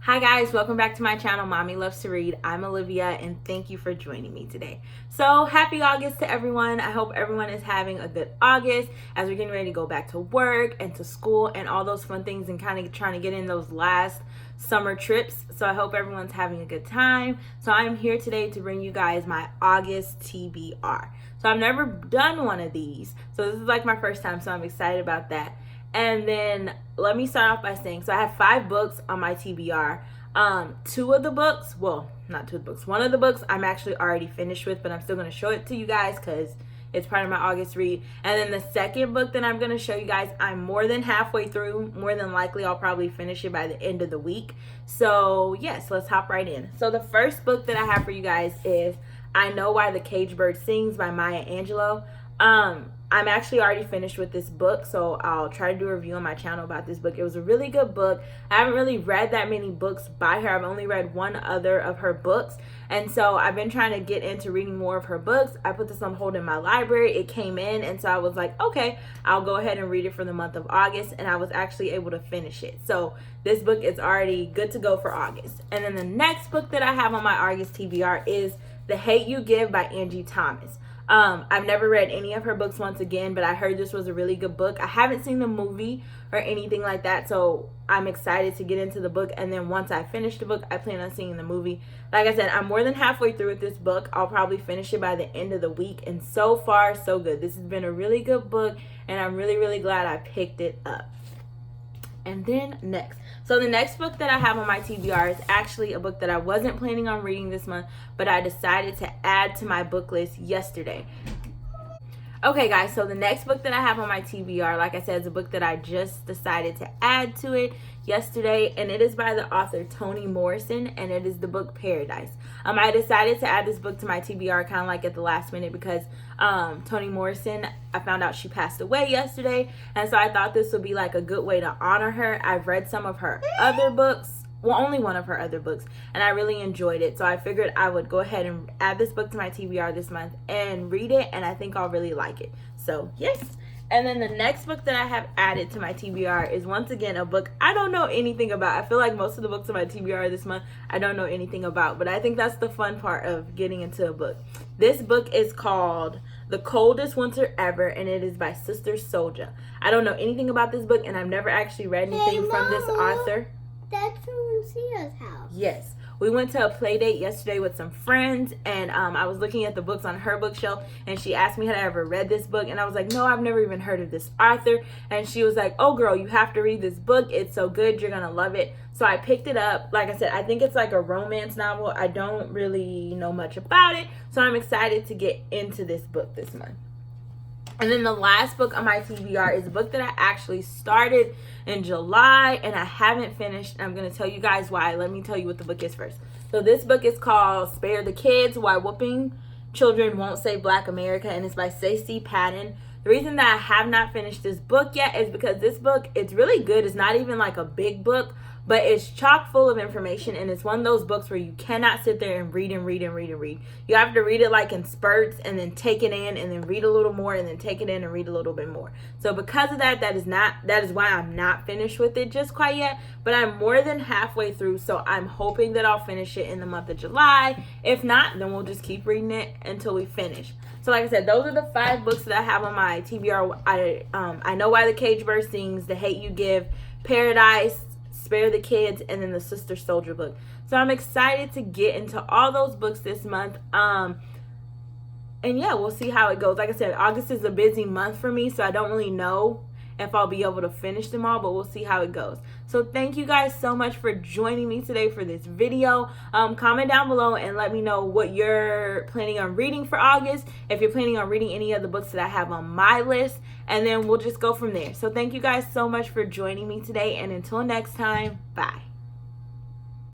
Hi guys, welcome back to my channel, Mommy Loves to Read. I'm Olivia and thank you for joining me today. So happy August to everyone. I hope everyone is having a good August as we're getting ready to go back to work and to school and all those fun things and kind of trying to get in those last summer trips. So I hope everyone's having a good time. So I'm here today to bring you guys my August TBR. So I've never done one of these. So this is like my first time, so I'm excited about that. And then let me start off by saying, so I have 5 books on my TBR. Two of the books, well, not 2 of the books, one of the books I'm actually already finished with, but I'm still going to show it to you guys because it's part of my August read. And then the second book that I'm going to show you guys, I'm more than halfway through. More than likely, I'll probably finish it by the end of the week. So yes, let's hop right in. So the first book that I have for you guys is I Know Why the Caged Bird Sings by Maya Angelou. I'm actually already finished with this book, so I'll try to do a review on my channel about this book. It was a really good book. I haven't really read that many books by her. I've only read one other of her books, and so I've been trying to get into reading more of her books. I put this on hold in my library. It came in, and so I was like, okay, I'll go ahead and read it for the month of August, and I was actually able to finish it. So this book is already good to go for August. And then the next book that I have on my August TBR is The Hate You Give by Angie Thomas. I've never read any of her books once again, but I heard this was a really good book. I haven't seen the movie or anything like that, so I'm excited to get into the book. And then once I finish the book, I plan on seeing the movie. Like I said, I'm more than halfway through with this book. I'll probably finish it by the end of the week, and so far, so good. This has been a really good book, and I'm really, really glad I picked it up. And then next, so the next book that I have on my TBR is actually a book that I wasn't planning on reading this month, but I decided to add to my book list yesterday. Okay guys, so the next book that I have on my TBR, like I said, is a book that I just decided to add to it yesterday, and it is by the author Toni Morrison, and it is the book Paradise. I decided to add this book to my TBR kind of like at the last minute because Toni Morrison, I found out she passed away yesterday, and so I thought this would be like a good way to honor her. I've read some of her other books, well, only one of her other books, and I really enjoyed it. So I figured I would go ahead and add this book to my TBR this month and read it, and I think I'll really like it. So yes. And then the next book that I have added to my TBR is once again a book I don't know anything about. I feel like most of the books on my TBR this month I don't know anything about, but I think that's the fun part of getting into a book. This book is called The Coldest Winter Ever, and it is by Sister Soulja. I don't know anything about this book, and I've never actually read anything from this author. That's from Sia's house. Yes. We went to a play date yesterday with some friends, and I was looking at the books on her bookshelf, and she asked me had I ever read this book, and I was like, no, I've never even heard of this author. And she was like, oh girl, you have to read this book. It's so good. You're gonna love it. So I picked it up. Like I said, I think it's like a romance novel. I don't really know much about it, so I'm excited to get into this book this month. And then the last book on my TBR is a book that I actually started in July and I haven't finished. I'm going to tell you guys why. Let me tell you what the book is first. So this book is called Spare the Kids, Why Whooping Children Won't Save Black America, and it's by Stacy Patton. The reason that I have not finished this book yet is because this book, it's really good. It's not even like a big book, but it's chock full of information, and it's one of those books where you cannot sit there and read and read and read and read. You have to read it like in spurts and then take it in and then read a little more and then take it in and read a little bit more. So because of that, that is why I'm not finished with it just quite yet, but I'm more than halfway through, so I'm hoping that I'll finish it in the month of July. If not, then we'll just keep reading it until we finish. So like I said, those are the 5 books that I have on my TBR. I Know Why the Caged Bird Sings, The Hate You Give, Paradise, Spare the Kids, and then the Sister Soulja book. So I'm excited to get into all those books this month. And yeah, we'll see how it goes. Like I said, August is a busy month for me, so I don't really know if I'll be able to finish them all, but we'll see how it goes. So thank you guys so much for joining me today for this video. Comment down below and let me know what you're planning on reading for August, if you're planning on reading any of the books that I have on my list, and then we'll just go from there. So thank you guys so much for joining me today, and until next time, bye.